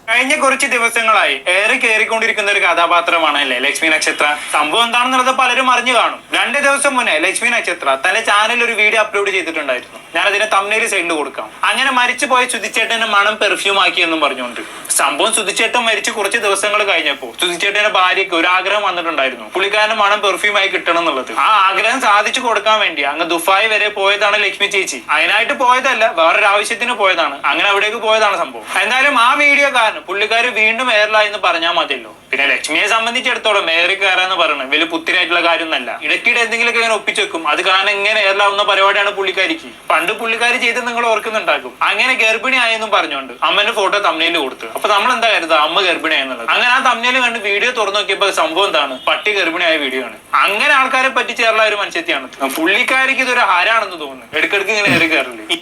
കഴിഞ്ഞ കുറച്ച് ദിവസങ്ങളായി ഏറെ കയറിക്കൊണ്ടിരിക്കുന്ന ഒരു കഥാപാത്രമാണ് അല്ലേ ലക്ഷ്മി നക്ഷത്ര. സംഭവം എന്താണെന്നുള്ളത് പലരും അറിഞ്ഞു കാണും. 2 ദിവസം മുന്നേ ലക്ഷ്മി നക്ഷത്ര തന്റെ ചാനലിൽ ഒരു വീഡിയോ അപ്ലോഡ് ചെയ്തിട്ടുണ്ടായിരുന്നു. ഞാൻ അതിന്റെ തംബ്നെയിൽ സൈഡിൽ കൊടുക്കാം. അങ്ങനെ മരിച്ചുപോയ സുധിച്ചേട്ടന്റെ മണം പെർഫ്യൂം ആക്കി എന്നും പറഞ്ഞുകൊണ്ട്. സംഭവം സുധിച്ചേട്ടൻ മരിച്ച് കുറച്ച് ദിവസങ്ങൾ കഴിഞ്ഞപ്പോൾ സുധിച്ചേട്ടന്റെ ഭാര്യയ്ക്ക് ഒരു ആഗ്രഹം വന്നിട്ടുണ്ടായിരുന്നു, പുള്ളിക്കാരന്റെ മണം പെർഫ്യൂം ആയി കിട്ടണം എന്നുള്ളത്. ആ ആഗ്രഹം സാധിച്ചു കൊടുക്കാൻ വേണ്ടി അങ്ങ് ദുബായ് വരെ പോയതാണ് ലക്ഷ്മി ചേച്ചി. അതിനായിട്ട് പോയതല്ല, വേറൊരു ആവശ്യത്തിന് പോയതാണ്. അങ്ങനെ അവിടേക്ക് പോയതാണ് സംഭവം. എന്തായാലും ആ വീഡിയോ കാരണം പുള്ളിക്കാര് വീണ്ടും എയറിലായി എന്ന് പറഞ്ഞാൽ മതിയല്ലോ. പിന്നെ ലക്ഷ്മിയെ സംബന്ധിച്ചിടത്തോളം എയറി കയറാന്ന് പറയുന്നത് വലിയ പുത്തിനായിട്ടുള്ള കാര്യമൊന്നല്ല. ഇടയ്ക്കിടെ എന്തെങ്കിലുമൊക്കെ ഇങ്ങനെ ഒപ്പിച്ചെക്കും. അത് കാരണം ഇങ്ങനെ എയറിലാവുന്ന പരിപാടിയാണ് പുള്ളിക്കാരിക്ക്. പണ്ട് പുള്ളിക്കാരി ചെയ്ത് നിങ്ങൾ ഓർക്കുന്നുണ്ടാകും. അങ്ങനെ ഗർഭിണിയായെന്നും പറഞ്ഞുകൊണ്ട് അമ്മന്റെ ഫോട്ടോ തംബ്നെയിൽ കൊടുത്തു. അപ്പൊ നമ്മൾ എന്താ കരുതുക, അമ്മ ഗർഭിണിയായെന്നുള്ളത്. അങ്ങനെ ആ തംബ്നെയിൽ കണ്ട് വീഡിയോ തുറന്നു നോക്കിയപ്പോ സംഭവം എന്താണ്, പട്ടി ഗർഭിണിയായ വീഡിയോ ആണ്. അങ്ങനെ ആൾക്കാരെ പറ്റിച്ചേർന്ന ഒരു മനുഷ്യത്തെയാണ്. പുള്ളിക്കാരിക്ക് ഇതൊരു ഹരാണെന്ന് തോന്നുന്നു. ഇടയ്ക്കിടയ്ക്ക് ഇങ്ങനെ എയറി കയറില്ലേ.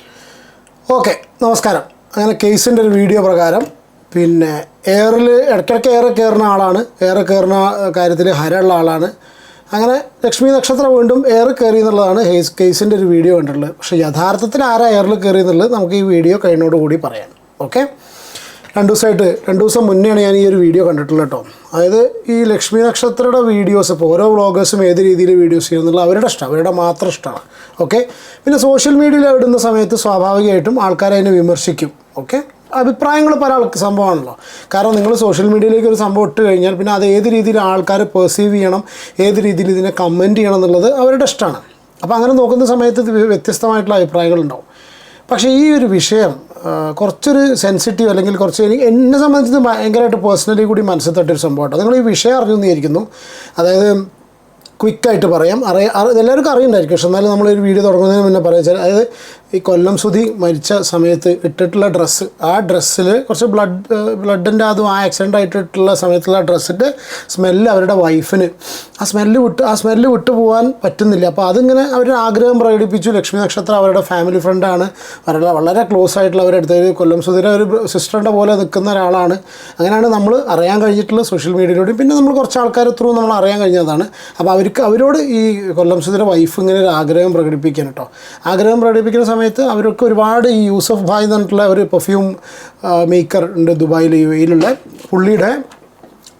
ഓക്കെ, നമസ്കാരം. അങ്ങനെ കേസിൻ്റെ ഒരു വീഡിയോ പ്രകാരം പിന്നെ എയറിൽ ഇടയ്ക്കിടയ്ക്ക് ഏറെ കയറുന്ന ആളാണ്, ഏറെ കയറുന്ന കാര്യത്തിൽ ഹരമുള്ള ആളാണ്. അങ്ങനെ ലക്ഷ്മി നക്ഷത്രം വീണ്ടും എയർ കയറി എന്നുള്ളതാണ് കേസിൻ്റെ ഒരു വീഡിയോ കണ്ടിട്ടുള്ളത്. പക്ഷേ യഥാർത്ഥത്തിൽ ആരാ എയറിൽ കയറി എന്നുള്ളത് നമുക്ക് ഈ വീഡിയോ കഴിഞ്ഞോടുകൂടി പറയാം. ഓക്കെ, 2 ദിവസം മുന്നെയാണ് ഞാൻ ഈ ഒരു വീഡിയോ കണ്ടിട്ടുള്ളത് കേട്ടോ. അതായത് ഈ ലക്ഷ്മി നക്ഷത്രയുടെ വീഡിയോസ് ഇപ്പോൾ ഓരോ വ്ളോഗേഴ്സും ഏത് രീതിയിൽ വീഡിയോസ് ചെയ്യുന്നുള്ള അവരുടെ ഇഷ്ടം, അവരുടെ മാത്രം ഇഷ്ടമാണ്. ഓക്കെ, പിന്നെ സോഷ്യൽ മീഡിയയിൽ ഇടുന്ന സമയത്ത് സ്വാഭാവികമായിട്ടും ആൾക്കാർ അതിനെ വിമർശിക്കും. ഓക്കെ, അഭിപ്രായങ്ങൾ പല ആൾക്ക് സംഭവമാണല്ലോ. കാരണം നിങ്ങൾ സോഷ്യൽ മീഡിയയിലേക്ക് ഒരു സംഭവം ഇട്ട് കഴിഞ്ഞാൽ പിന്നെ അത് ഏത് രീതിയിൽ ആൾക്കാർ പെർസീവ് ചെയ്യണം, ഏത് രീതിയിൽ ഇതിനെ കമൻറ്റ് ചെയ്യണം എന്നുള്ളത് അവരുടെ ഇഷ്ടമാണ്. അപ്പോൾ അങ്ങനെ നോക്കുന്ന സമയത്ത് വ്യത്യസ്തമായിട്ടുള്ള അഭിപ്രായങ്ങളുണ്ടാവും. പക്ഷേ ഈ ഒരു വിഷയം കുറച്ചൊരു സെൻസിറ്റീവ് അല്ലെങ്കിൽ കുറച്ച് എന്നെ സംബന്ധിച്ച് ഭയങ്കരമായിട്ട് പേഴ്സണലി കൂടി മനസ്സിൽ തട്ടിയൊരു സംഭവമായിട്ട് നിങ്ങൾ ഈ വിഷയം അറിഞ്ഞെന്നിരിക്കുന്നു. അതായത് ക്വിക്കായിട്ട് പറയാം, എല്ലാവർക്കും അറിയണ്ടായിരിക്കും. പക്ഷെ എന്നാലും നമ്മളൊരു വീഡിയോ തുടങ്ങുന്നതിന് മുന്നേ പറയാം. അതായത് ഈ കൊല്ലം സുധി മരിച്ച സമയത്ത് ഇട്ടിട്ടുള്ള ഡ്രസ്സ്, ആ ഡ്രസ്സിൽ കുറച്ച് ബ്ലഡിൻ്റെ അതും ആ ആക്സിഡൻ്റ് ആയിട്ടിട്ടുള്ള സമയത്തുള്ള ഡ്രസ്സിൻ്റെ സ്മെല്ല് അവരുടെ വൈഫിന് ആ സ്മെല്ല് വിട്ടു പോകാൻ പറ്റുന്നില്ല. അപ്പോൾ അതിങ്ങനെ അവർ ആഗ്രഹം പ്രകടിപ്പിച്ചു. ലക്ഷ്മി നക്ഷത്രം അവരുടെ ഫാമിലി ഫ്രണ്ടാണ്, വളരെ ക്ലോസ് ആയിട്ടുള്ള അവരെടുത്ത് കൊല്ലം സുധിയുടെ ഒരു സിസ്റ്ററിൻ്റെ പോലെ നിൽക്കുന്ന ഒരാളാണ്. അങ്ങനെയാണ് നമ്മൾ അറിയാൻ കഴിഞ്ഞിട്ടുള്ള സോഷ്യൽ മീഡിയയിലൂടെ. പിന്നെ നമ്മൾ കുറച്ച് ആൾക്കാർ ത്രൂ നമ്മൾ അറിയാൻ കഴിഞ്ഞതാണ്. അപ്പോൾ അവരോട് ഈ കൊല്ലം സുധിയുടെ വൈഫ് ഇങ്ങനെ ഒരു ആഗ്രഹം പ്രകടിപ്പിക്കാൻ കേട്ടോ. ആഗ്രഹം പ്രകടിപ്പിക്കുന്ന സമയത്ത് അവർക്ക് ഒരുപാട് ഈ യൂസഫ് ഭായ് എന്ന് പറഞ്ഞിട്ടുള്ള ഒരു പെർഫ്യൂം മേക്കർ ഉണ്ട് ദുബായിൽ, യുഎഇയിലുള്ള. പുള്ളിയുടെ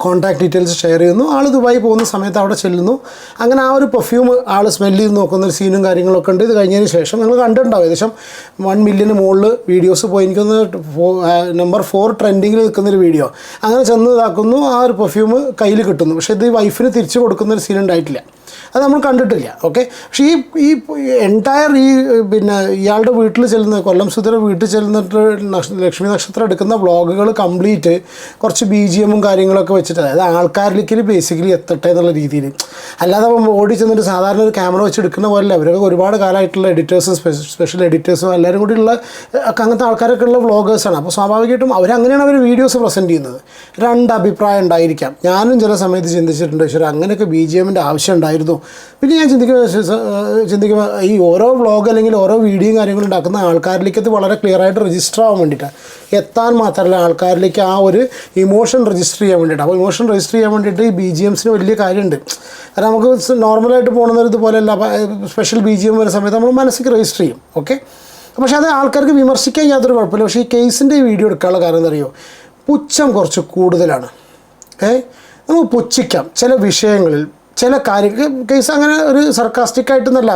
കോൺടാക്ട് ഡീറ്റെയിൽസ് ഷെയർ ചെയ്യുന്നു. ആൾ ദുബായി പോകുന്ന സമയത്ത് അവിടെ ചെല്ലുന്നു. അങ്ങനെ ആ ഒരു പെർഫ്യൂം ആൾ സ്മെല്ല് ചെയ്ത് നോക്കുന്നൊരു സീനും കാര്യങ്ങളൊക്കെ ഉണ്ട്. ഇത് കഴിഞ്ഞതിന് ശേഷം നിങ്ങൾ കണ്ടിട്ടുണ്ടാവും ഏകദേശം 1 മില്യന് മുകളിൽ വീഡിയോസ് പോയി. എനിക്കൊന്ന് നമ്പർ 4 ട്രെൻഡിങ്ങിൽ നിൽക്കുന്നൊരു വീഡിയോ. അങ്ങനെ ചെന്ന് ഇതാക്കുന്നു, ആ ഒരു പെർഫ്യൂം കയ്യിൽ കിട്ടുന്നു. പക്ഷേ ഇത് വൈഫിന് തിരിച്ചു കൊടുക്കുന്നൊരു സീൻ ഉണ്ടായിട്ടില്ല, അത് നമ്മൾ കണ്ടിട്ടില്ല. ഓക്കെ, പക്ഷേ ഈ എൻറ്റയർ പിന്നെ ഇയാളുടെ വീട്ടിൽ ചെല്ലുന്ന കൊല്ലം സുധിയുടെ വീട്ടിൽ ചെല്ലുന്നിട്ട് ലക്ഷ്മി നക്ഷത്രം എടുക്കുന്ന വ്ളോഗുകൾ കംപ്ലീറ്റ് കുറച്ച് BGM കാര്യങ്ങളൊക്കെ വെച്ചിട്ട്, അതായത് ആൾക്കാരിലേക്ക് ബേസിക്കലി എത്തട്ടെ എന്നുള്ള രീതിയിൽ. അല്ലാതെ ഓടി ചെന്നിട്ട് സാധാരണ ഒരു ക്യാമറ വെച്ച് എടുക്കുന്ന പോലെ അവരൊക്കെ ഒരുപാട് കാലമായിട്ടുള്ള എഡിറ്റേഴ്സും സ്പെഷ്യൽ എഡിറ്റേഴ്സും എല്ലാവരും കൂടി ഉള്ള അങ്ങനത്തെ ആൾക്കാരൊക്കെ ഉള്ള വ്ളോഗേഴ്സാണ്. അപ്പോൾ സ്വാഭാവികമായിട്ടും അവരങ്ങനെയാണ് അവർ വീഡിയോസ് പ്രസൻറ്റ് ചെയ്യുന്നത്. 2 അഭിപ്രായം ഉണ്ടായിരിക്കാം. ഞാനും ചില സമയത്ത് ചിന്തിച്ചിട്ടുണ്ട്, പക്ഷേ അങ്ങനെയൊക്കെ BGMൻ്റെ ആവശ്യം ഉണ്ടായിരുന്നു. പിന്നെ ഞാൻ ചിന്തിക്കുമ്പോൾ ഈ ഓരോ വ്ളോഗ് അല്ലെങ്കിൽ ഓരോ വീഡിയോയും കാര്യങ്ങളും ഉണ്ടാക്കുന്ന ആൾക്കാരിലേക്ക് അത് വളരെ ക്ലിയറായിട്ട് രജിസ്റ്റർ ആവാൻ വേണ്ടിയിട്ടാണ്, എത്താൻ മാത്രമല്ല ആൾക്കാരിലേക്ക് ആ ഒരു ഇമോഷൻ രജിസ്റ്റർ ചെയ്യാൻ വേണ്ടിയിട്ടാണ്. അപ്പോൾ ഇമോഷൻ രജിസ്റ്റർ ചെയ്യാൻ വേണ്ടിയിട്ട് ഈ BGMസിന് വലിയ കാര്യമുണ്ട്. കാരണം നമുക്ക് നോർമലായിട്ട് പോകുന്നത് ഇതുപോലെയല്ല, സ്പെഷ്യൽ BGM വരുന്ന സമയത്ത് നമ്മൾ മനസ്സിൽ രജിസ്റ്റർ ചെയ്യും. ഓക്കെ, പക്ഷേ അത് ആൾക്കാർക്ക് വിമർശിക്കാൻ യാതൊരു കുഴപ്പമില്ല. പക്ഷേ ഈ കേസിൻ്റെ ഈ വീഡിയോ എടുക്കാനുള്ള കാരണം എന്താ അറിയോ, പുച്ഛം കുറച്ച് കൂടുതലാണ്. നമുക്ക് പുച്ഛിക്കാം ചില വിഷയങ്ങളിൽ, ചില കാര്യങ്ങൾ. കേസ് അങ്ങനെ ഒരു സർക്കാസ്റ്റിക് ആയിട്ടൊന്നല്ല,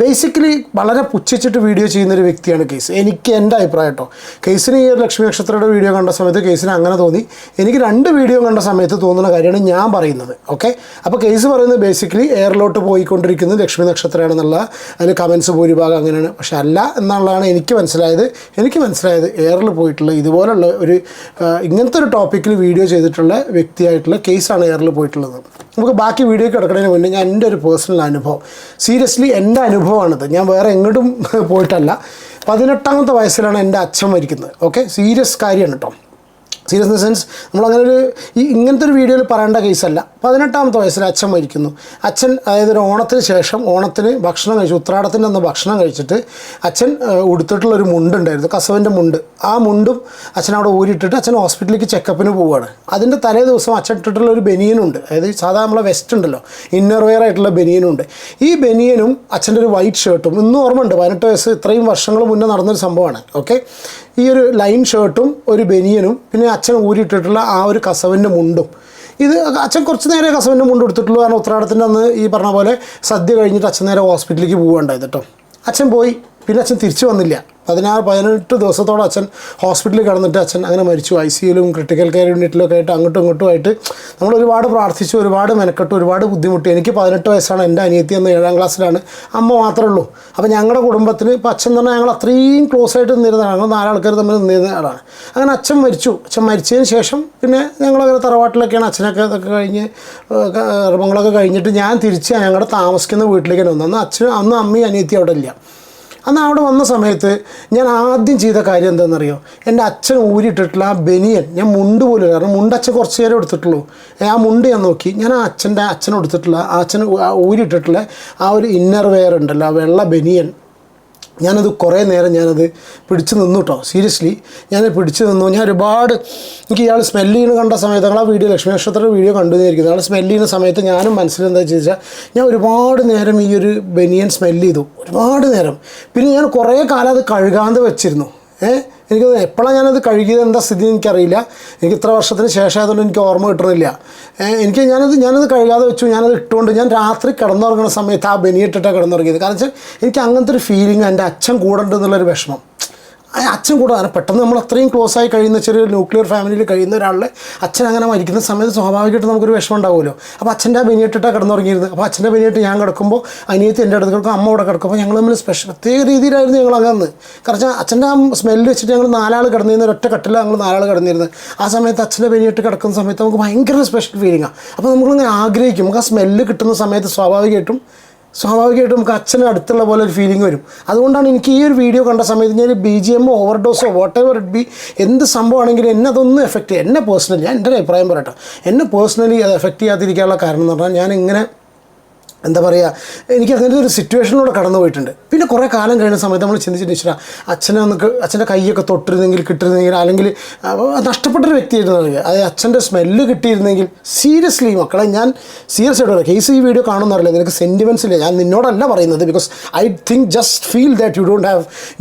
ബേസിക്കലി വളരെ പുച്ഛിച്ചിട്ട് വീഡിയോ ചെയ്യുന്നൊരു വ്യക്തിയാണ് കേസ്. എനിക്ക് എൻ്റെ അഭിപ്രായം കേട്ടോ. കേസിന് ഈ ലക്ഷ്മി നക്ഷത്രയുടെ വീഡിയോ കണ്ട സമയത്ത് കേസിന് അങ്ങനെ തോന്നി. എനിക്ക് 2 വീഡിയോ കണ്ട സമയത്ത് തോന്നുന്ന കാര്യമാണ് ഞാൻ പറയുന്നത്. ഓക്കെ, അപ്പോൾ കേസ് പറയുന്നത് ബേസിക്കലി എയറിലോട്ട് പോയിക്കൊണ്ടിരിക്കുന്നത് ലക്ഷ്മി നക്ഷത്രമാണെന്നുള്ള അതിൽ കമൻസ് ഭൂരിഭാഗം അങ്ങനെയാണ്. പക്ഷെ അല്ല എന്നുള്ളതാണ് എനിക്ക് മനസ്സിലായത്. എയറിൽ പോയിട്ടുള്ള ഇതുപോലുള്ള ഒരു ഇങ്ങനത്തെ ഒരു ടോപ്പിക്കിൽ വീഡിയോ ചെയ്തിട്ടുള്ള വ്യക്തിയായിട്ടുള്ള കേസാണ് എയറിൽ പോയിട്ടുള്ളത്. നമുക്ക് ബാക്കി വീഡിയോ കിടക്കുന്നതിന് മുന്നേ ഞാൻ എൻ്റെ ഒരു പേഴ്സണൽ അനുഭവം, സീരിയസ്ലി എൻ്റെ അനുഭവമാണിത്, ഞാൻ വേറെ എങ്ങോട്ടും പോയിട്ടല്ല. 18ാമത്തെ വയസ്സിലാണ് എൻ്റെ അച്ഛൻ മരിക്കുന്നത്. ഓക്കെ, സീരിയസ് കാര്യമാണ് കേട്ടോ. സീരിയസ് ഇൻ ദ സെൻസ് നമ്മളങ്ങനെ ഒരു ഇങ്ങനത്തെ ഒരു വീഡിയോയിൽ പറയേണ്ട കേസല്ല. 18ാമത്തെ വയസ്സിൽ അച്ഛൻ മരിക്കുന്നു. അച്ഛൻ അതായത് ഒരു ഓണത്തിന് ശേഷം, ഓണത്തിന് ഭക്ഷണം കഴിച്ചു, ഉത്രാടത്തിൻ്റെ അന്ന് ഭക്ഷണം കഴിച്ചിട്ട് അച്ഛൻ ഉടുത്തിട്ടുള്ളൊരു മുണ്ടുണ്ടായിരുന്നു, കസവിൻ്റെ മുണ്ട്. ആ മുണ്ടും അച്ഛൻ അവിടെ ഊരിയിട്ടിട്ട് അച്ഛൻ ഹോസ്പിറ്റലിലേക്ക് ചെക്കപ്പിന് പോവുകയാണ്. അതിൻ്റെ തലേ ദിവസം അച്ഛൻ ഇട്ടിട്ടുള്ള ഒരു ബനിയനുണ്ട്, അതായത് സാധാരണ നമ്മളെ വെസ്റ്റ് ഉണ്ടല്ലോ, ഇന്നർ വെയർ ആയിട്ടുള്ള ബനിയനുണ്ട്. ഈ ബനിയനും അച്ഛൻ്റെ ഒരു വൈറ്റ് ഷർട്ടും ഇന്നും ഓർമ്മയുണ്ട്. 18 വയസ്സ്, ഇത്രയും വർഷങ്ങൾ മുന്നേ നടന്നൊരു സംഭവമാണ്. ഓക്കെ, ഈ ഒരു ലൈൻ ഷർട്ടും ഒരു ബനിയനും പിന്നെ അച്ഛൻ ഊരിയിട്ടിട്ടുള്ള ആ ഒരു കസവിൻ്റെ മുണ്ടും. ഇത് അച്ഛൻ കുറച്ച് നേരെ കസവിൻ്റെ മുണ്ട് എടുത്തിട്ടുള്ളൂ. കാരണം ഉത്രാടത്തിൻ്റെ അന്ന് ഈ പറഞ്ഞ പോലെ സദ്യ കഴിഞ്ഞിട്ട് അച്ഛൻ നേരെ ഹോസ്പിറ്റലിലേക്ക് പോവുകയുണ്ടായത് കേട്ടോ. അച്ഛൻ പോയി, പിന്നെ അച്ഛൻ തിരിച്ചു വന്നില്ല. 16-18 ദിവസത്തോളം അച്ഛൻ ഹോസ്പിറ്റലിൽ കിടന്നിട്ട് അച്ഛൻ അങ്ങനെ മരിച്ചു. ICUലും ക്രിട്ടിക്കൽ കെയർ യൂണിറ്റിലൊക്കെ ആയിട്ട് അങ്ങോട്ടും ഇങ്ങോട്ടും ആയിട്ട് നമ്മൾ ഒരുപാട് പ്രാർത്ഥിച്ചു, ഒരുപാട് മെനക്കെട്ടു, ഒരുപാട് ബുദ്ധിമുട്ടി. എനിക്ക് 18 വയസ്സാണ്, എൻ്റെ അനിയത്തി അന്ന് 7ാം ക്ലാസ്സിലാണ്, അമ്മ മാത്രമേ ഉള്ളൂ. അപ്പോൾ ഞങ്ങളുടെ കുടുംബത്തിന് ഇപ്പോൾ അച്ഛൻ എന്ന് പറഞ്ഞാൽ ഞങ്ങൾ അത്രയും ക്ലോസ് ആയിട്ട് നിന്നിരുന്നതാണ്. ഞങ്ങൾ 4 ആൾക്കാർ തമ്മിൽ നിന്നിരുന്ന ആളാണ്. അങ്ങനെ അച്ഛൻ മരിച്ചു. അച്ഛൻ മരിച്ചതിന് ശേഷം പിന്നെ ഞങ്ങളങ്ങനെ തറവാട്ടിലൊക്കെയാണ് അച്ഛനൊക്കെ ഇതൊക്കെ കഴിഞ്ഞ് കർമ്മങ്ങളൊക്കെ കഴിഞ്ഞിട്ട് ഞാൻ തിരിച്ച് ഞങ്ങളുടെ താമസിക്കുന്ന വീട്ടിലേക്ക് വന്നു. അന്ന് അമ്മയും അനിയത്തി അവിടെ ഇല്ല. അന്ന് അവിടെ വന്ന സമയത്ത് ഞാൻ ആദ്യം ചെയ്ത കാര്യം എന്താണെന്നറിയോ? എൻ്റെ അച്ഛൻ ഊരിയിട്ടിട്ടുള്ള ആ ബനിയൻ, ഞാൻ മുണ്ട് പോലും, കാരണം മുണ്ട് അച്ഛൻ കുറച്ച് നേരം എടുത്തിട്ടുള്ളൂ. ആ മുണ്ട് ഞാൻ നോക്കി, ഞാൻ ആ അച്ഛൻ എടുത്തിട്ടുള്ള അച്ഛൻ ഊരിയിട്ടിട്ടുള്ള ആ ഒരു ഇന്നർ വെയർ ഉണ്ടല്ലോ, ആ വെള്ള ബനിയൻ, ഞാനത് കുറേ നേരം ഞാനത് പിടിച്ച് നിന്നു കേട്ടോ. സീരിയസ്ലി ഞാനത് പിടിച്ച് നിന്നു. ഞാൻ ഒരുപാട് എനിക്ക് ഇയാൾ സ്മെല്ല് ചെയ്യുന്ന കണ്ട സമയത്ത്, നിങ്ങൾ ആ വീഡിയോ ലക്ഷ്മി നക്ഷത്രയുടെ വീഡിയോ കണ്ടുവന്നിരിക്കുന്നത്, അയാൾ സ്മെല്ല് ചെയ്യുന്ന സമയത്ത് ഞാനും മനസ്സിലെന്താ ചോദിച്ചാൽ ഞാൻ ഒരുപാട് നേരം ഈ ഒരു ബനിയൻ സ്മെല്ല് ചെയ്തു, ഒരുപാട് നേരം. പിന്നെ ഞാൻ കുറേ കാലം അത് കഴുകാതെ വെച്ചിരുന്നു. എനിക്ക് എപ്പോഴാണ് ഞാനത് കഴുകിയത് എന്താ സ്ഥിതി എനിക്കറിയില്ല. എനിക്ക് ഇത്ര വർഷത്തിന് ശേഷം ആയതുകൊണ്ട് എനിക്ക് ഓർമ്മ കിട്ടണില്ല. ഞാനത് കഴുകാതെ വെച്ചു. ഞാനത് ഇട്ടുകൊണ്ട് ഞാൻ രാത്രി കിടന്നുറങ്ങുന്ന സമയത്ത് ആ ബനിയിട്ടിട്ടാണ് കിടന്നുറങ്ങിയത്. കാരണം വെച്ചാൽ എനിക്ക് അങ്ങനത്തെ ഒരു ഫീലിംഗ്, എൻ്റെ അച്ഛൻ കൂടെ ഉണ്ടെന്നുള്ളൊരു വിഷമം. അച്ഛൻ കൂടെ പെട്ടെന്ന് നമ്മൾ അത്രയും ക്ലോസ് ആയി കഴിയുന്ന ചെറിയൊരു ന്യൂക്ലിയർ ഫാമിലിയിൽ കഴിയുന്ന ഒരാളുടെ അച്ഛൻ അങ്ങനെ മരിക്കുന്ന സമയത്ത് സ്വാഭാവികമായിട്ട് നമുക്കൊരു വിഷമം ഉണ്ടാവുമല്ലോ. അപ്പോൾ അച്ഛൻ്റെ ആ ബനിയിട്ടിട്ടാണ് കിടന്നുറങ്ങിയിരുന്നത്. അപ്പോൾ അച്ഛൻ്റെ ബനിയിട്ട് ഞാൻ കിടക്കുമ്പോൾ അനിയത്തി എൻ്റെ അടുത്ത് കിടക്കും, അമ്മ അവിടെ കിടക്കുമ്പോൾ ഞങ്ങൾ തമ്മിൽ പ്രത്യേക രീതിയിലായിരുന്നു ഞങ്ങൾ അങ്ങനെ. കാരണം അച്ഛൻ്റെ ആ സ്മെല്ല് വെച്ചിട്ട് ഞങ്ങൾ 4 ആൾ കിടന്നിരുന്ന ഒറ്റ കട്ടിലാണ് ഞങ്ങൾ 4 ആൾ കിടന്നിരുന്നത്. ആ സമയത്ത് അച്ഛൻ്റെ ബനിയിട്ട് കിടക്കുന്ന സമയത്ത് നമുക്ക് ഭയങ്കര സ്പെഷ്യൽ ഫീലിംഗാണ്. അപ്പോൾ നമ്മളിങ്ങനെ ആഗ്രഹിക്കും, നമുക്ക് ആ സ്മെല്ല് കിട്ടുന്ന സമയത്ത് സ്വാഭാവികമായിട്ടും നമുക്ക് അച്ഛന് അടുത്തുള്ള പോലെ ഒരു ഫീലിംഗ് വരും. അതുകൊണ്ടാണ് എനിക്ക് ഈ ഒരു വീഡിയോ കണ്ട സമയത്ത് ഞാൻ BGM ഓവർഡോസോ വാട്ട് എവർ ഇറ്റ് ബി എന്ത് സംഭവമാണെങ്കിലും എന്നെ അതൊന്നും എഫക്റ്റ് ചെയ്യും. എന്നെ പേഴ്സണലി, ഞാൻ എൻ്റെ ഒരു അഭിപ്രായം പറയട്ടെ, എന്നെ പേഴ്സണലി അത് എഫക്റ്റ് ചെയ്യാതിരിക്കാനുള്ള കാരണം എന്ന് പറഞ്ഞാൽ ഞാൻ ഇങ്ങനെ എന്താ പറയുക, എനിക്ക് അങ്ങനത്തെ ഒരു സിറ്റുവേഷനിലൂടെ കടന്നു പോയിട്ടുണ്ട്. പിന്നെ കുറേ കാലം കഴിയുന്ന സമയത്ത് നമ്മൾ ചിന്തിച്ചിട്ട് അച്ഛൻ്റെ കൈയൊക്കെ തൊട്ടിരുന്നെങ്കിൽ കിട്ടിയിരുന്നെങ്കിൽ, അല്ലെങ്കിൽ നഷ്ടപ്പെട്ടൊരു വ്യക്തിയായിരുന്നു അറിയുക. അത് അച്ഛൻ്റെ സ്മെല്ല് കിട്ടിയിരുന്നെങ്കിൽ. സീരിയസ്ലി മക്കളെ, ഞാൻ സീരിയസ് ആയിട്ട് പറയാം. കേസ് ഈ വീഡിയോ കാണുന്നറിയില്ല, നിനക്ക് സെൻറ്റിമെൻറ്റ്സ് ഇല്ല. ഞാൻ നിന്നോടല്ല പറയുന്നത്. Because I think just feel that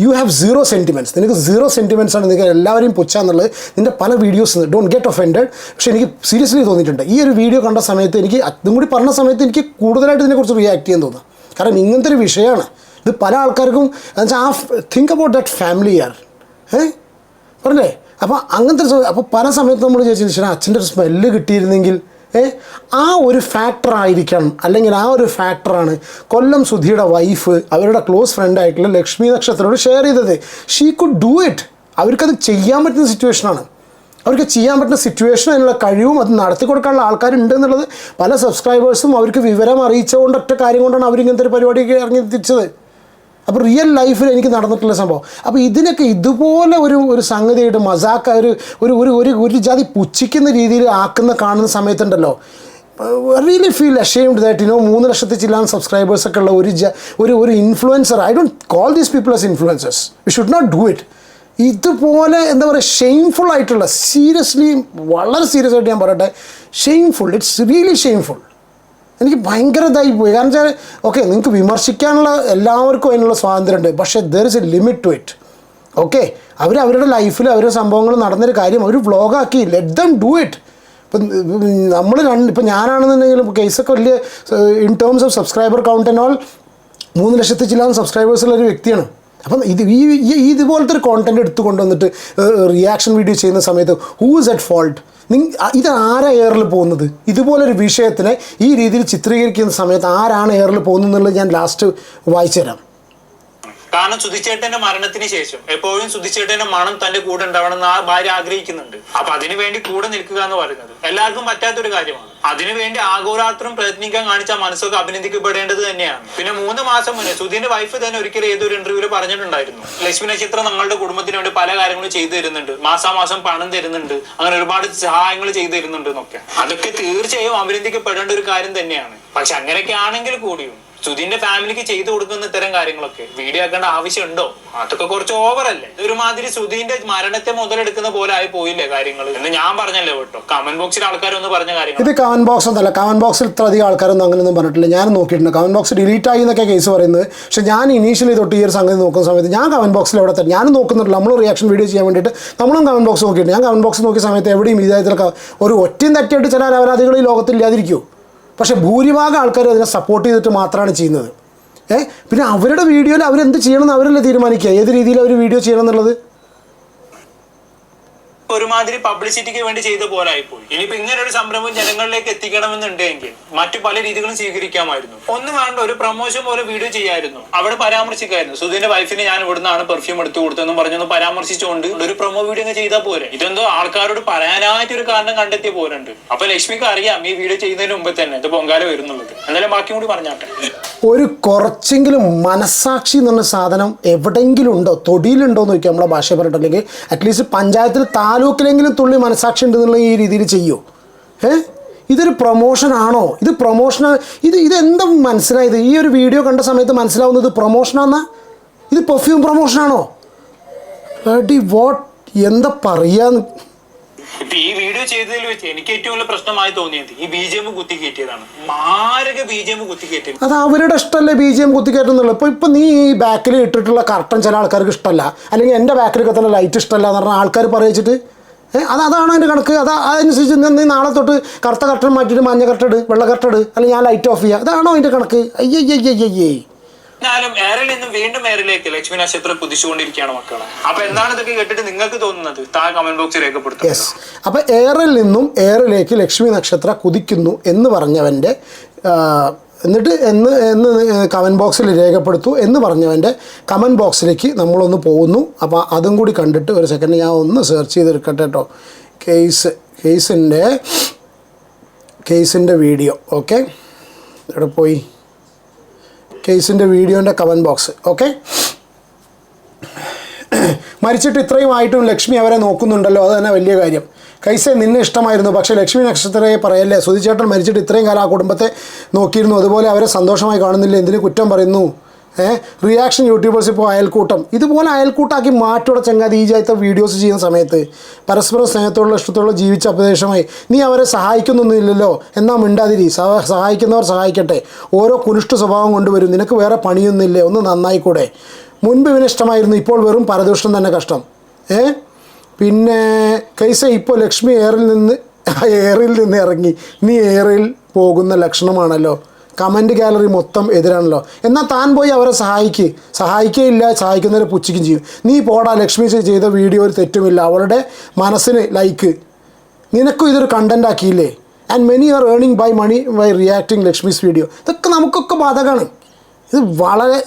you have zero sentiments. നിനക്ക് സീറോ സെൻറ്റിമെൻറ്റ്സ് ആണ്. നിങ്ങൾക്ക് എല്ലാവരെയും പുച്ഛാന്നുള്ളത് നിൻ്റെ പല വീഡിയോസ്. Don't get offended. പക്ഷേ എനിക്ക് സീരിയസ്ലി തോന്നിയിട്ടുണ്ട് ഈ ഒരു വീഡിയോ കണ്ട സമയത്ത്, എനിക്ക് അതും കൂടി പറഞ്ഞ സമയത്ത് എനിക്ക് കൂടുതലായിട്ട് ഇതിനെക്കുറിച്ച് റിയാക്ട് ചെയ്യാൻ തോന്നുക. കാരണം ഇങ്ങനത്തെ ഒരു വിഷയമാണ് ഇത്. പല ആൾക്കാർക്കും എന്നുവെച്ചാൽ തിങ്ക് അബൌട്ട് ദാറ്റ് ഫാമിലി യാർ, പറഞ്ഞേ. അപ്പോൾ അങ്ങനത്തെ അപ്പോൾ പല സമയത്ത് നമ്മൾ ചോദിച്ചാൽ അച്ഛൻ്റെ ഒരു സ്മെല്ല് കിട്ടിയിരുന്നെങ്കിൽ ആ ഒരു ഫാക്ടർ ആയിരിക്കണം, അല്ലെങ്കിൽ ആ ഒരു ഫാക്ടറാണ് കൊല്ലം സുധിയുടെ വൈഫ് അവരുടെ ക്ലോസ് ഫ്രണ്ടായിട്ടുള്ള ലക്ഷ്മി നക്ഷത്രയോട് ഷെയർ ചെയ്തത്. She could do it. അവർക്കത് ചെയ്യാൻ പറ്റുന്ന സിറ്റുവേഷനാണ്. അവർക്ക് ചെയ്യാൻ പറ്റുന്ന സിറ്റുവേഷൻ, അതിനുള്ള കഴിവും അത് നടത്തി കൊടുക്കാനുള്ള ആൾക്കാരുണ്ട് എന്നുള്ളത് പല സബ്സ്ക്രൈബേഴ്സും അവർക്ക് വിവരം അറിയിച്ചുകൊണ്ട് ഒറ്റ കാര്യം കൊണ്ടാണ് അവരിങ്ങനത്തെ ഒരു പരിപാടിക്ക് ഇറങ്ങി തിരിച്ചത്. അപ്പോൾ റിയൽ ലൈഫിൽ എനിക്ക് നടന്നിട്ടുള്ള സംഭവം. അപ്പോൾ ഇതിനൊക്കെ ഇതുപോലെ ഒരു സംഗതിയായിട്ട് മസാക്ക ഒരു ജാതി പുച്ഛിക്കുന്ന രീതിയിൽ കാണുന്ന സമയത്തുണ്ടല്ലോ, റിയലി ഫീൽ അഷെയിംഡ് ദാറ്റ് 3 ലക്ഷത്തിൽ ചില്ലാൻ സബ്സ്ക്രൈബേഴ്സൊക്കെ ഉള്ള ഒരു influencer. I don't call these people as influencers. We should not do it. ഇതുപോലെ എന്താ പറയുക, ഷെയിംഫുൾ ആയിട്ടുള്ള, സീരിയസ്ലി വളരെ സീരിയസ് ആയിട്ട് ഞാൻ പറയട്ടെ, ഷെയിംഫുൾ. It's really shameful. എനിക്ക് ഭയങ്കര ഇതായി പോയി. കാരണം വെച്ചാൽ ഓക്കെ, നിങ്ങൾക്ക് വിമർശിക്കാനുള്ള എല്ലാവർക്കും അതിനുള്ള സ്വാതന്ത്ര്യമുണ്ട്. പക്ഷേ there is a limit to it. Okay, അവരുടെ ലൈഫിൽ അവരുടെ സംഭവങ്ങൾ നടന്നൊരു കാര്യം അവർ വ്ളോഗാക്കി, ലെറ്റ് ദം ഡു ഇറ്റ്. ഇപ്പം നമ്മൾ ഇപ്പം ഞാനാണെന്നുണ്ടെങ്കിലും കേസൊക്കെ വലിയ in terms of subscriber count and all 3 ലക്ഷത്തിൽ ചില സബ്സ്ക്രൈബേഴ്സുള്ള ഒരു വ്യക്തിയാണ്. അപ്പം ഇതുപോലത്തെ ഒരു കോണ്ടൻറ്റ് എടുത്തു കൊണ്ടുവന്നിട്ട് റിയാക്ഷൻ വീഡിയോ ചെയ്യുന്ന സമയത്ത് ഹൂ ഇസ് അറ്റ് ഫോൾട്ട്? ഇതാരാ എയറിൽ പോകുന്നത്? ഇതുപോലൊരു വിഷയത്തിനെ ഈ രീതിയിൽ ചിത്രീകരിക്കുന്ന സമയത്ത് ആരാണ് എയറിൽ പോകുന്നത് എന്നുള്ളത് ഞാൻ ലാസ്റ്റ് വായിച്ചു തരാം. കാരണം സുധിച്ചേട്ടന്റെ മരണത്തിന് ശേഷം എപ്പോഴും സുധിച്ചേട്ടന്റെ മണം തന്റെ കൂടെ ഉണ്ടാവണമെന്ന് ആ ഭാര്യ ആഗ്രഹിക്കുന്നുണ്ട്. അപ്പൊ അതിനുവേണ്ടി കൂടെ നിൽക്കുക എന്ന് പറയുന്നത് എല്ലാവർക്കും പറ്റാത്തൊരു കാര്യമാണ്. അതിനുവേണ്ടി ആഘോരാത്രം പ്രയത്നിക്കാൻ കാണിച്ച മനസ്സൊക്കെ അഭിനന്ദിക്കപ്പെടേണ്ടത് തന്നെയാണ്. പിന്നെ 3 മാസം മുന്നേ സുധീന്റെ വൈഫ് തന്നെ ഒരിക്കലും ഏതൊരു ഇന്റർവ്യൂവിൽ പറഞ്ഞിട്ടുണ്ടായിരുന്നു, ലക്ഷ്മി നക്ഷത്രം ഞങ്ങളുടെ കുടുംബത്തിന് വേണ്ടി പല കാര്യങ്ങളും ചെയ്തു തരുന്നുണ്ട്, മാസാമാസം പണം തരുന്നുണ്ട്, അങ്ങനെ ഒരുപാട് സഹായങ്ങൾ ചെയ്തു തരുന്നുണ്ട് എന്നൊക്കെ. അതൊക്കെ തീർച്ചയായും അഭിനന്ദിക്കപ്പെടേണ്ട ഒരു കാര്യം തന്നെയാണ്. പക്ഷെ അങ്ങനെയൊക്കെ ആണെങ്കിൽ കൂടിയും സുധീന്റെ ഫാമിലിക്ക് ചെയ്തു കൊടുക്കുന്ന ഇത്തരം കാര്യങ്ങളൊക്കെ വീഡിയോ ആക്കേണ്ട ആവശ്യമുണ്ടോ? അതൊക്കെ കുറച്ച് ഓവറല്ലേ? ഇതൊരുമാതിരി സുധീന്റെ മരണത്തെ മുതലെടുക്കുന്ന പോലെ ആയി പോയില്ലേ കാര്യങ്ങൾ എന്ന് ഞാൻ പറഞ്ഞല്ലോ കേട്ടോ. കമന്റ് ബോക്സിൽ ആൾക്കാരൊന്നും പറഞ്ഞ കാര്യങ്ങൾ ഇത് കമന്റ് ബോക്സ് ഒന്നല്ല. കമന്റ് ബോക്സിൽ ഇത്ര അധികം ആൾക്കാരൊന്നും അങ്ങനെയൊന്നും പറഞ്ഞിട്ടില്ല. ഞാൻ നോക്കിയിട്ടുണ്ട് കമന്റ് ബോക്സ് ഡിലീറ്റ് ആയി എന്നൊക്കെ കേസ് പറയുന്നത്. പക്ഷെ ഞാൻ ഇനീഷ്യലി തൊട്ട് ഈ ഒരു സംഗതി നോക്കുന്ന സമയത്ത് ഞാൻ കമന്റ് ബോക്സിൽ എവിടെ തന്നെ ഞാനും നോക്കുന്നുണ്ടല്ലോ. നമ്മൾ റിയാക്ഷൻ വീഡിയോ ചെയ്യാൻ വേണ്ടിയിട്ട് നമ്മളും കമന്റ് ബോക്സ് നോക്കിയിട്ട് ഞാൻ കമന്റ് ബോക്സ് നോക്കിയ സമയത്ത് എവിടെയും ഇതായതിലൊക്കെ ഒരു ഒറ്റയും തെറ്റായിട്ട് ചില അപരാധികൾ ഈ ലോകത്തില്ലാതിരിക്കുമോ? പക്ഷേ ഭൂരിഭാഗം ആൾക്കാർ അതിനെ സപ്പോർട്ട് ചെയ്തിട്ട് മാത്രമാണ് ചെയ്യുന്നത്. പിന്നെ അവരുടെ വീഡിയോയിൽ അവരെന്ത് ചെയ്യണമെന്ന് അവരല്ലേ തീരുമാനിക്കുക, ഏത് രീതിയിൽ അവർ വീഡിയോ ചെയ്യണം എന്നുള്ളത്. ഒരുമാതിരി പബ്ലിസിറ്റിക്ക് വേണ്ടി ചെയ്ത പോലായി പോയി. ഇനിയിപ്പോ ഇങ്ങനെ ഒരു സംരംഭം ജനങ്ങളിലേക്ക് എത്തിക്കണമെന്നുണ്ടെങ്കിൽ മറ്റു പല രീതികളും സ്വീകരിക്കാമായിരുന്നു. ഒന്നും വേണ്ട, ഒരു പ്രൊമോഷൻ പോലെ വീഡിയോ ചെയ്യായിരുന്നു. അവിടെ പരാമർശിക്കായിരുന്നു സുധീന്റെ വൈഫിന് ഞാൻ ഇവിടുന്നാണ് പെർഫ്യൂം എടുത്തു കൊടുത്തതെന്ന് പറഞ്ഞൊന്ന് പരാമർശിച്ചുകൊണ്ട് ഒരു പ്രൊമോ വീഡിയോ ചെയ്താൽ പോരെ. ഇതെന്തോ ആൾക്കാരോട് പറയാനായിട്ടൊരു കാരണം കണ്ടെത്തിയ പോലുണ്ട്. അപ്പൊ ലക്ഷ്മിക്ക് അറിയാം ഈ വീഡിയോ ചെയ്യുന്നതിന് മുമ്പ് തന്നെ ഇത് പൊങ്കാല വരുന്നുള്ളത്. എന്തായാലും ബാക്കി കൂടി പറഞ്ഞാട്ടെ. ഒരു കുറച്ചെങ്കിലും മനസ്സാക്ഷി എന്ന് പറഞ്ഞ സാധനം എവിടെയെങ്കിലും ഉണ്ടോ, തൊടിയിലുണ്ടോ എന്ന് ചോദിക്കുക നമ്മളെ ഭാഷ പറഞ്ഞിട്ടുണ്ടെങ്കിൽ. അറ്റ്ലീസ്റ്റ് പഞ്ചായത്തിൽ താലൂക്കിലെങ്കിലും തുള്ളി മനസ്സാക്ഷി ഉണ്ടെന്നുള്ള ഈ രീതിയിൽ ചെയ്യോ? ഇതൊരു പ്രൊമോഷനാണോ? ഇത് പ്രൊമോഷനാ? ഇതെന്താ മനസ്സിലായത്? ഈ ഒരു വീഡിയോ കണ്ട സമയത്ത് മനസ്സിലാവുന്നത് പ്രൊമോഷനാന്നാ? ഇത് പെർഫ്യൂം പ്രൊമോഷനാണോ? വാട്ട് എന്താ പറയാന്ന്. ഇപ്പൊ ഈ വീഡിയോ ചെയ്തതിൽ വെച്ച് എനിക്ക് ഏറ്റവും വലിയ പ്രശ്നമായി തോന്നിയത് ഈ BGM കുത്തിക്കയറ്റിയതാണ്. മാരക BGM കുത്തിക്കയറ്റിയത്. അത് അവരുടെ ഇഷ്ടമല്ലേ BGM കുത്തിക്കയറ്റുന്നുള്ളത്. ഇപ്പം നീ ഈ ബാക്കിൽ ഇട്ടിട്ടുള്ള കർട്ടൻ ചില ആൾക്കാർക്ക് ഇഷ്ടമല്ല, അല്ലെങ്കിൽ എൻ്റെ ബാക്കിലൊക്കെ തന്നെ ലൈറ്റ് ഇഷ്ടമല്ല എന്ന് പറഞ്ഞാൽ ആൾക്കാർ പറയിച്ചിട്ട് അതാണ് അതിൻ്റെ കണക്ക്. അതനുസരിച്ച് നീ നാളെ തൊട്ട് കറുത്ത കർട്ടൻ മാറ്റിയിട്ട് മഞ്ഞ കർട്ടൻ വെള്ള കർട്ടൻ അല്ലെങ്കിൽ ഞാൻ ലൈറ്റ് ഓഫ് ചെയ്യുക. അതാണോ അതിൻ്റെ കണക്ക്? അയ്യയ്യയ്യേ. എന്നാലും എയറിൽ നിന്നും വീണ്ടും എയറിലേക്ക് ലക്ഷ്മി നക്ഷത്രം കുതിച്ചുകൊണ്ടിരിക്കുകയാണ് മക്കളെ. അപ്പൊ എന്താണ് ഇതൊക്കെ കേട്ടിട്ട് നിങ്ങൾക്ക് തോന്നുന്നത്? താഴെ കമന്റ് ബോക്സിൽ രേഖപ്പെടുത്തും. യെസ്. അപ്പോൾ എയറിൽ നിന്നും എയറിലേക്ക് ലക്ഷ്മി നക്ഷത്ര കുതിക്കുന്നു എന്ന് പറഞ്ഞവൻ്റെ എന്നിട്ട് എന്ന് കമൻറ്റ് ബോക്സിൽ രേഖപ്പെടുത്തു എന്ന് പറഞ്ഞവൻ്റെ കമൻറ്റ് ബോക്സിലേക്ക് നമ്മളൊന്ന് പോകുന്നു. അപ്പോൾ അതും കൂടി കണ്ടിട്ട് ഒരു സെക്കൻഡ് ഞാൻ ഒന്ന് സെർച്ച് ചെയ്തെടുക്കട്ടെ കേട്ടോ. കേസിൻ്റെ വീഡിയോ. ഓക്കെ, ഇവിടെ പോയി കേസിൻ്റെ വീഡിയോൻ്റെ കമൻറ്റ് ബോക്സ്. ഓക്കെ, മരിച്ചിട്ട് ഇത്രയും ആയിട്ടും ലക്ഷ്മി അവരെ നോക്കുന്നുണ്ടല്ലോ, അത് തന്നെ വലിയ കാര്യം. കൈസെ നിന്നെ ഇഷ്ടമായിരുന്നു, പക്ഷേ ലക്ഷ്മി നക്ഷത്രയെ പറയല്ലേ. സുധിച്ചേട്ടൻ മരിച്ചിട്ട് ഇത്രയും കാലം ആ കുടുംബത്തെ നോക്കിയിരുന്നു, അതുപോലെ അവരെ സന്തോഷമായി കാണുന്നില്ല, എന്തിന് കുറ്റം പറയുന്നു? റിയാക്ഷൻ യൂട്യൂബേഴ്സ് ഇപ്പോൾ അയൽക്കൂട്ടം ഇതുപോലെ അയൽക്കൂട്ടാക്കി മാറ്റോടെ ചങ്ങാതി. ഈ ജായത്തെ വീഡിയോസ് ചെയ്യുന്ന സമയത്ത് പരസ്പരം സ്നേഹത്തോടുള്ള ഇഷ്ടത്തോടുള്ള ജീവിച്ച ഉപദേശമായി നീ അവരെ സഹായിക്കുന്നൊന്നുമില്ലല്ലോ, എന്നാൽ മിണ്ടാതിരി. സഹായിക്കുന്നവർ സഹായിക്കട്ടെ. ഓരോ കുനിഷ്ഠ സ്വഭാവം കൊണ്ടുവരും. നിനക്ക് വേറെ പണിയൊന്നുമില്ലേ, ഒന്ന് നന്നായിക്കൂടെ? മുൻപ് ഇവന് ഇഷ്ടമായിരുന്നു, ഇപ്പോൾ വെറും പരദൂഷണം തന്നെ കഷ്ടം. പിന്നെ കൈസ ഇപ്പോൾ ലക്ഷ്മി എയറിൽ നിന്ന് ഇറങ്ങി, നീ എയറിൽ പോകുന്ന ലക്ഷണമാണല്ലോ. കമൻറ്റ് ഗാലറി മൊത്തം എതിരാണല്ലോ. എന്നാൽ താൻ പോയി അവരെ സഹായിക്കുകയില്ല, സഹായിക്കുന്നവരെ പുച്ഛിക്കും ചെയ്യും. നീ പോടാ, ലക്ഷ്മി ചെയ്ത വീഡിയോ ഒരു തെറ്റുമില്ല, അവളുടെ മനസ്സിന് ലൈക്ക്. നിനക്കും ഇതൊരു കണ്ടൻ്റ് ആക്കിയില്ലേ? And many are earning by money by reacting Lakshmi's video. ഇതൊക്കെ നമുക്കൊക്കെ ബാധകമാണ്. ഇത് വളരെ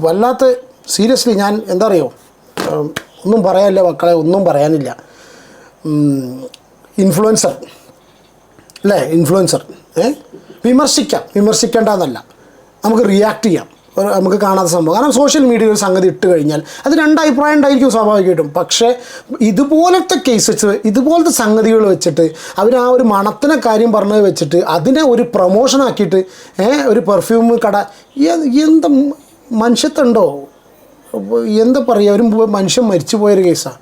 വല്ലാത്ത സീരിയസ്ലി ഞാൻ എന്താ അറിയോ, ഒന്നും പറയാനില്ല മക്കളെ, ഒന്നും പറയാനില്ല. ഇൻഫ്ലുവൻസർ അല്ലേ, ഇൻഫ്ലുവൻസർ വിമർശിക്കേണ്ടതല്ല, നമുക്ക് റിയാക്ട് ചെയ്യാം. നമുക്ക് കാണാത്ത സംഭവം. കാരണം സോഷ്യൽ മീഡിയയിൽ ഒരു സംഗതി ഇട്ട് കഴിഞ്ഞാൽ അത് രണ്ടഭിപ്രായം ഉണ്ടായിരിക്കും സ്വാഭാവികമായിട്ടും. പക്ഷേ ഇതുപോലത്തെ കേസസ്, ഇതുപോലത്തെ സംഗതികൾ വെച്ചിട്ട് അവർ ആ ഒരു മണത്തിനെ കാര്യം പറഞ്ഞത് വെച്ചിട്ട് അതിനെ ഒരു പ്രൊമോഷനാക്കിയിട്ട് ഒരു പെർഫ്യൂം കട, എന്താ മനുഷ്യത്തുണ്ടോ? എന്താ പറയുക, ഒരു മനുഷ്യൻ മരിച്ചു പോയൊരു കേസാണ്.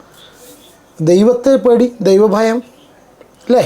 ദൈവത്തെ പേടി, ദൈവഭയം അല്ലേ?